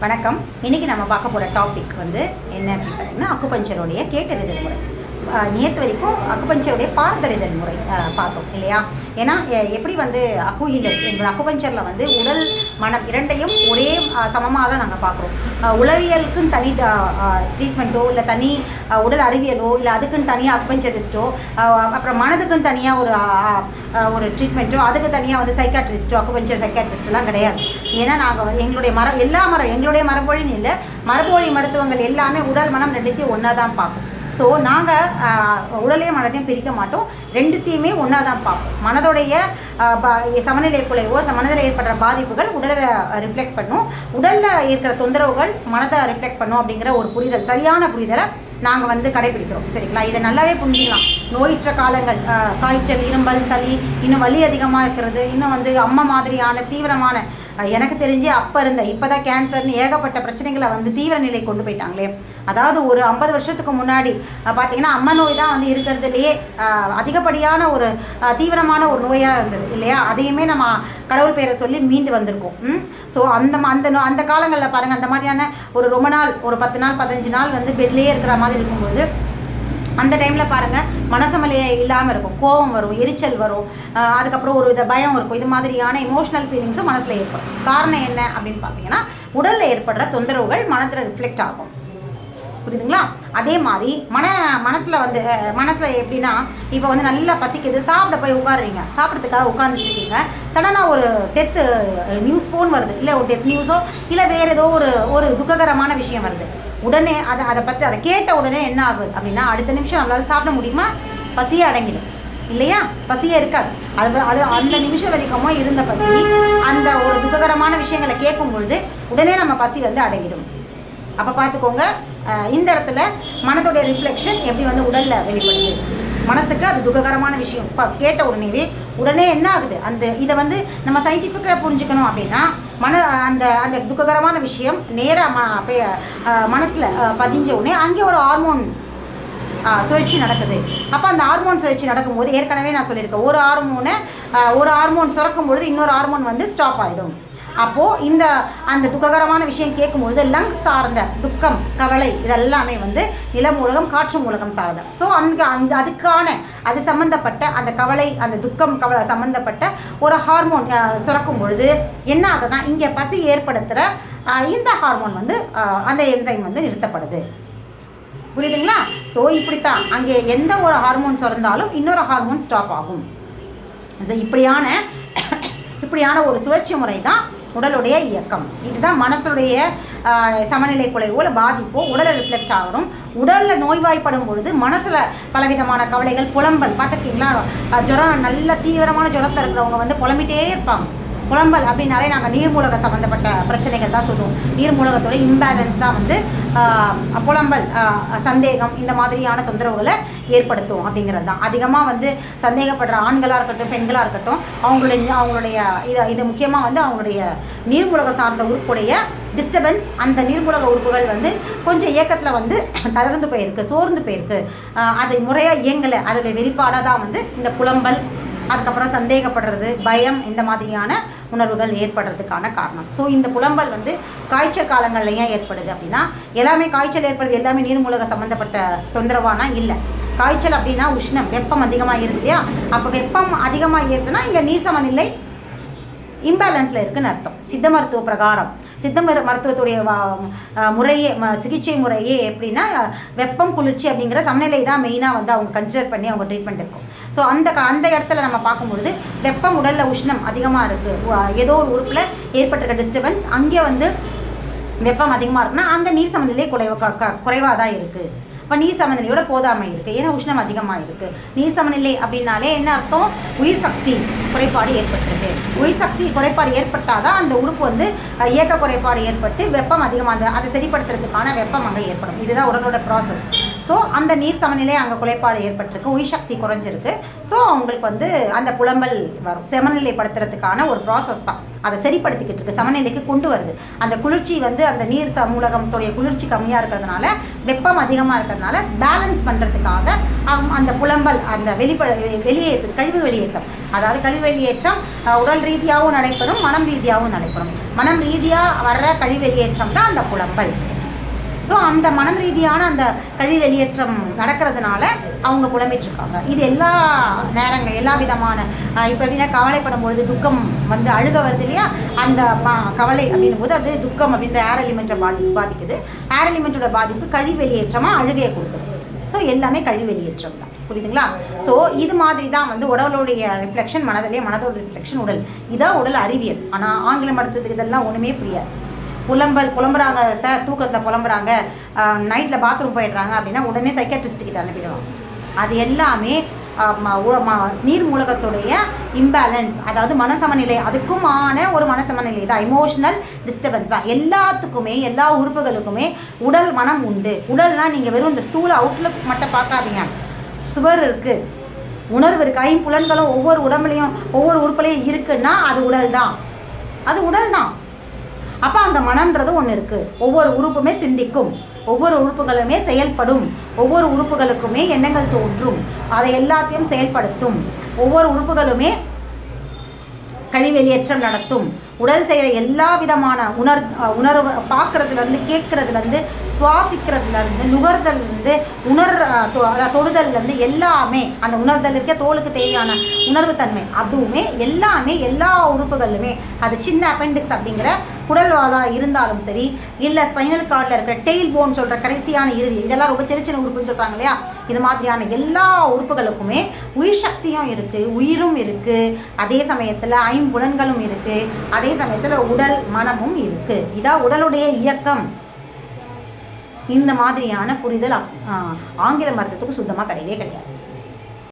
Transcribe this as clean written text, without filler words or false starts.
வணக்கம். இன்றைக்கி நம்ம பார்க்க போகிற டாபிக் வந்து என்ன அப்படின்னு பார்த்தீங்கன்னா, அக்குபஞ்சருடைய கேட்டறிதல் முறை. நேற்று வரைக்கும் அக்குபஞ்சருடைய பார்த்தறிதல் முறை பார்த்தோம் இல்லையா? ஏன்னா எப்படி வந்து அக்குஹீலர்ஸ் எங்களோட அக்குபஞ்சரில் வந்து உடல் மனம் இரண்டையும் ஒரே சமமாக தான் நாங்கள் பார்க்குறோம். உளவியலுக்குன்னு தனி ட்ரீட்மெண்ட்டோ இல்லை தனி உடல் அறிவியலோ இல்லை அதுக்குன்னு தனியாக அக்குபஞ்சரிஸ்ட்டோ அப்புறம் மனதுக்குன்னு தனியாக ஒரு ட்ரீட்மெண்ட்டோ அதுக்கு தனியாக வந்து சைக்காட்ரிஸ்ட்டோ அக்குபஞ்சர் சைக்காட்ரிஸ்ட்லாம் கிடையாது. ஏன்னா நாங்கள் வந்து எங்களுடைய மரபொழின்னு இல்லை, மரபொழி மருத்துவங்கள் எல்லாமே உடல் மனம் ரெண்டுத்தையும் ஒன்றா தான் பார்ப்போம். ஸோ நாங்கள் உடலையும் மனதையும் பிரிக்க மாட்டோம், ரெண்டுத்தையுமே ஒன்றா தான் பார்ப்போம். மனதுடைய சமநிலை குலைவோ மனதில் ஏற்படுற பாதிப்புகள் உடலை ரிஃப்ளெக்ட் பண்ணும், உடலில் இருக்கிற தொந்தரவுகள் மனதை ரிஃப்ளெக்ட் பண்ணும் அப்படிங்கிற ஒரு புரிதல், சரியான புரிதலை நாங்கள் வந்து கடைபிடிக்கிறோம். சரிங்களா? இதை நல்லாவே புரிஞ்சுக்கலாம். நோயுற்ற காலங்கள், காய்ச்சல், இரும்பல், சளி, இன்னும் வலி அதிகமாக இருக்கிறது, இன்னும் வந்து அம்மா மாதிரியான தீவிரமான எனக்கு தெரிஞ்சு இப்போ தான் கேன்சர்னு ஏகப்பட்ட பிரச்சனைகளை வந்து தீவிர நிலை கொண்டு போயிட்டாங்களே. அதாவது ஒரு 50 வருஷத்துக்கு முன்னாடி பார்த்திங்கன்னா அம்மா நோய் தான் வந்து இருக்கிறதுலையே அதிகப்படியான ஒரு தீவிரமான ஒரு நோயாக இருந்தது இல்லையா? அதையுமே நம்ம கடவுள் பேரை சொல்லி மீண்டு வந்திருக்கோம். ஸோ அந்த காலங்களில் பாருங்கள், அந்த மாதிரியான ரொம்ப நாள், ஒரு 10 நாள் 15 நாள் வந்து பெட்லேயே இருக்கிற மாதிரி இருக்கும்போது அந்த டைமில் பாருங்கள் மனசமலையே இல்லாமல் இருக்கும், கோபம் வரும், எரிச்சல் வரும், அதுக்கப்புறம் ஒரு வித பயம் இருக்கும். இது மாதிரியான எமோஷ்னல் ஃபீலிங்ஸும் மனசில் ஏற்படும். காரணம் என்ன அப்படின்னு பார்த்தீங்கன்னா, உடலில் ஏற்படுற தொந்தரவுகள் மனத்தில் ரிஃப்ளெக்ட் ஆகும். புரியுதுங்களா? அதே மாதிரி மனசில் எப்படின்னா, இப்போ வந்து நல்லா பசிக்குது, சாப்பிட போய் உட்காடுறீங்க, சாப்பிட்றதுக்காக உட்காந்துட்ருக்கீங்க, சடனாக ஒரு டெத்து நியூஸ் ஃபோன் வருது, இல்லை ஒரு டெத் நியூஸோ இல்லை வேறு ஏதோ ஒரு துக்ககரமான விஷயம் வருது. உடனே அதை கேட்ட உடனே என்ன ஆகுது அப்படின்னா, அடுத்த நிமிஷம் நம்மளால் சாப்பிட முடியுமா? பசியே அடங்கிடும் இல்லையா? பசியே இருக்காது. அது அந்த நிமிஷம் வரைக்குமோ இருந்த பசி அந்த ஒரு துக்ககரமான விஷயங்களை கேட்கும் பொழுது உடனே நம்ம பசி வந்து அடங்கிடும். அப்போ பார்த்துக்கோங்க, இந்த இடத்துல மனதோடைய ரிஃப்ளெக்ஷன் எப்படி வந்து உடலில் வெளிப்படுது. மனசுக்கு அது துக்ககரமான விஷயம் கேட்ட உடனே என்ன ஆகுது, இதை வந்து நம்ம சயின்டிஃபிக்காக புரிஞ்சுக்கணும் அப்படின்னா, அந்த துக்ககரமான விஷயம் நேராக மனசில் பதிஞ்ச உடனே அங்கே ஒரு ஹார்மோன் சுழற்சி நடக்குது. அப்போ அந்த ஹார்மோன் சுழற்சி நடக்கும்போது ஏற்கனவே நான் சொல்லியிருக்கேன், ஒரு ஹார்மோன் சுரக்கும் பொழுது இன்னொரு ஹார்மோன் வந்து ஸ்டாப் ஆகிடும். அப்போது அந்த துக்ககரமான விஷயம் கேட்கும்பொழுது லங்ஸ் சார்ந்த துக்கம், கவலை இதெல்லாமே வந்து நிலமூலகம், காற்று மூலகம் சார்ந்த. ஸோ அது சம்மந்தப்பட்ட அந்த கவலை, அந்த துக்கம், கவலை சம்மந்தப்பட்ட ஒரு ஹார்மோன் சுரக்கும் பொழுது என்ன ஆகுதுன்னா, இங்கே பசி ஏற்படுத்துகிற இந்த ஹார்மோன் வந்து அந்த என்சைம் வந்து நிறுத்தப்படுது. புரியுதுங்களா? ஸோ இப்படித்தான் அங்கே எந்த ஒரு ஹார்மோன் சுரந்தாலும் இன்னொரு ஹார்மோன் ஸ்டாப் ஆகும். இப்படியான ஒரு சுழற்சி முறை தான் உடலுடைய இயக்கம். இதுதான் மனசுடைய சமநிலை குலைவோ இல்லை பாதிப்போ உடலை ரிஃப்ளெக்ட் ஆகணும். உடலில் நோய்வாய்ப்படும் பொழுது மனசில் பலவிதமான கவலைகள், புலம்பல். பார்த்துருக்கீங்களா? ஜுரம், நல்ல தீவிரமான ஜுரத்தில் இருக்கிறவங்க வந்து புலம்பிட்டே இருப்பாங்க. புலம்பல் அப்படின்னாலே நாங்கள் நீர்மூலக சம்மந்தப்பட்ட பிரச்சனைகள் தான் சொல்லுவோம். நீர்மூலகத்தோட இம்பேலன்ஸ் தான் வந்து புலம்பல், சந்தேகம், இந்த மாதிரியான தொந்தரவுகளை ஏற்படுத்தும் அப்படிங்கிறது தான். அதிகமாக வந்து சந்தேகப்படுற ஆண்களாக இருக்கட்டும், பெண்களாக இருக்கட்டும், அவங்களுடைய இது முக்கியமாக வந்து அவங்களுடைய நீர்மூலக சார்ந்த உறுப்புடைய டிஸ்டர்பன்ஸ், அந்த நீர்மூலக உறுப்புகள் வந்து கொஞ்சம் இயக்கத்தில் வந்து தளர்ந்து போயிருக்கு, சோர்ந்து போயிருக்கு, அது முறையாக இயங்கலை. அதோடைய வெளிப்பாடாக தான் வந்து இந்த புலம்பல், அதுக்கப்புறம் சந்தேகப்படுறது, பயம், இந்த மாதிரியான உணர்வுகள் ஏற்படுறதுக்கான காரணம். ஸோ இந்த புலம்பல் வந்து காய்ச்சல் காலங்களில் ஏன் ஏற்படுது அப்படின்னா, காய்ச்சல் ஏற்படுது எல்லாமே நீர்மூலக சம்மந்தப்பட்ட தொந்தரவானா இல்லை. காய்ச்சல் அப்படின்னா உஷ்ணம், வெப்பம் அதிகமாக இருக்குது இல்லையா? அப்போ வெப்பம் அதிகமாக ஏறுதுன்னா இங்கே நீர் சமநிலை இம்பேலன்ஸில் இருக்குதுன்னு அர்த்தம். சித்த மருத்துவ பிரகாரம், மருத்துவத்துடைய முறையே, சிகிச்சை முறையே எப்படின்னா, வெப்பம், குளிர்ச்சி அப்படிங்கிற சமநிலை தான் மெயினாக வந்து அவங்க கன்சிடர் பண்ணி அவங்க ட்ரீட்மெண்ட் இருக்கும். ஸோ அந்த இடத்துல நம்ம பார்க்கும்பொழுது வெப்பம், உடலில் உஷ்ணம் அதிகமாக இருக்குது, ஏதோ ஒரு உறுப்பில் ஏற்பட்டிருக்க டிஸ்டர்பன்ஸ், அங்கே வந்து வெப்பம் அதிகமாக இருக்குன்னா அங்கே நீர் சமநிலை குறைவாக தான் இருக்குது. இப்போ நீர் சமநிலையோட போதாமை இருக்குது, ஏன்னா உஷ்ணம் அதிகமாக இருக்குது. நீர் சமநிலை அப்படின்னாலே என்ன அர்த்தம்? உயிர் சக்தி குறைபாடு ஏற்பட்டிருக்கு. உயிர் சக்தி குறைபாடு ஏற்பட்டால் தான் அந்த உறுப்பு வந்து இயக்க குறைபாடு ஏற்பட்டு வெப்பம் அதிகமாக, அதை சரிப்படுத்துறதுக்கான வெப்பம் அங்கே ஏற்படும். இதுதான் உடலோட ப்ராசஸ். ஸோ அந்த நீர் சமநிலை அங்கே குறைபாடு ஏற்பட்டிருக்கு, உயிர் சக்தி குறைஞ்சிருக்கு. ஸோ அவங்களுக்கு வந்து அந்த புலம்பல் வரும். சமநிலைப்படுத்துறதுக்கான ஒரு ப்ராசஸ் தான், அதை சரிப்படுத்திக்கிட்டு இருக்கு, சமநிலைக்கு கொண்டு வருது. அந்த குளிர்ச்சி வந்து அந்த நீர் மூலகத்துடைய குளிர்ச்சி கம்மியாக இருக்கிறதுனால, வெப்பம் அதிகமாக இருக்கிறதுனால பேலன்ஸ் பண்ணுறதுக்காக அந்த புலம்பல், அந்த வெளியேற்றம், கழிவு வெளியேற்றம், அதாவது கழிவு வெளியேற்றம் உடல் ரீதியாகவும் நடைபெறும், மனம் ரீதியாகவும் நடைபெறும். மனம் ரீதியாக வர்ற கழிவு வெளியேற்றம் தான் அந்த புலம்பல். ஸோ அந்த மனம் ரீதியான அந்த கழிவு வெளியேற்றம் நடக்கிறதுனால அவங்க புலம்பிகிட்ருக்காங்க. இது எல்லா நேரங்கள், எல்லா விதமான இப்போ எப்படின்னா கவலைப்படும் பொழுது துக்கம் வந்து அழுக வருது இல்லையா, அந்த கவலை அப்படின்னும் போது அது துக்கம் அப்படின்ற ஏர் எலிமெண்ட்டை பாதிக்குது. ஏர் எலிமெண்ட்டோட பாதிப்பு கழிவு வெளியேற்றமாக அழுகையை கொடுக்குது. ஸோ எல்லாமே கழிவு வெளியேற்றம் தான், புரியுதுங்களா? ஸோ இது மாதிரி தான் வந்து உடலுடைய ரிஃப்ளெக்ஷன் மனதிலே, மனதோட ரிஃப்ளெக்ஷன் உடல். இதான் உடல் அறிவியல். ஆனால் ஆங்கில மருத்துவத்துக்கு இதெல்லாம் ஒன்றுமே புரியாது. புலம்புறாங்க சார், தூக்கத்தில் புலம்புறாங்க, நைட்டில் பாத்ரூம் போயிடுறாங்க அப்படின்னா உடனே சைக்காட்ரிஸ்ட்கிட்ட அனுப்பிடுவாங்க. அது எல்லாமே நீர் மூலகத்துடைய இம்பேலன்ஸ், அதாவது மனசமநிலை, அதுக்குமான ஒரு மனசமநிலை தான், எமோஷனல் டிஸ்டர்பன்ஸ் தான். எல்லாத்துக்குமே, எல்லா உறுப்புகளுக்குமே உடல் மனம் உண்டு. உடல்னால் நீங்கள் வெறும் இந்த ஸ்தூல அவுட்லுக் மட்டும் பார்க்காதீங்க. சுவர் இருக்குது, உணர்வு இருக்குது, ஐம்புலன்களும் ஒவ்வொரு உடம்புலையும் ஒவ்வொரு உறுப்புலையும் இருக்குன்னா அது உடல் தான், அது உடல் தான். அப்போ அந்த மனம்ன்றது ஒன்று இருக்குது. ஒவ்வொரு உறுப்புமே சிந்திக்கும், ஒவ்வொரு உறுப்புகளுமே செயல்படும், ஒவ்வொரு உறுப்புகளுக்குமே எண்ணங்கள் தோன்றும், அதை எல்லாத்தையும் செயல்படுத்தும். ஒவ்வொரு உறுப்புகளுமே கழிவு வெளியேற்றம் நடத்தும். உடல் செய்கிற எல்லா விதமான உணர்வு பார்க்குறதுலேருந்து, கேட்குறதுலேருந்து, சுவாசிக்கிறதுலேருந்து, நுகர்தல்லேருந்து, தொடுதல்லேருந்து எல்லாமே, அந்த உணர்தல் இருக்க தோலுக்கு தேவையான உணர்வு தன்மை, அதுவுமே எல்லாமே எல்லா உறுப்புகளுமே, அது சின்ன அப்பெண்டிக்ஸ் அப்படிங்கிற குடல்வாலாக இருந்தாலும் சரி, இல்லை ஸ்பைனல் கார்டில் இருக்கிற டெயில் போன் சொல்கிற கடைசியான இறுதி, இதெல்லாம் ரொம்ப சின்ன சின்ன உறுப்புன்னு சொல்கிறாங்க இல்லையா, இது மாதிரியான எல்லா உறுப்புகளுக்குமே உயிர் சக்தியும் இருக்குது, உயிரும் இருக்குது, அதே சமயத்தில் ஐம்புலன்களும் இருக்குது, அதே சமயத்தில் உடல் மனமும் இருக்குது. இதான் உடலுடைய இயக்கம். இந்த மாதிரியான புரிதல் ஆங்கில மருத்துவத்துக்கு சுத்தமாக கிடையவே கிடையாது.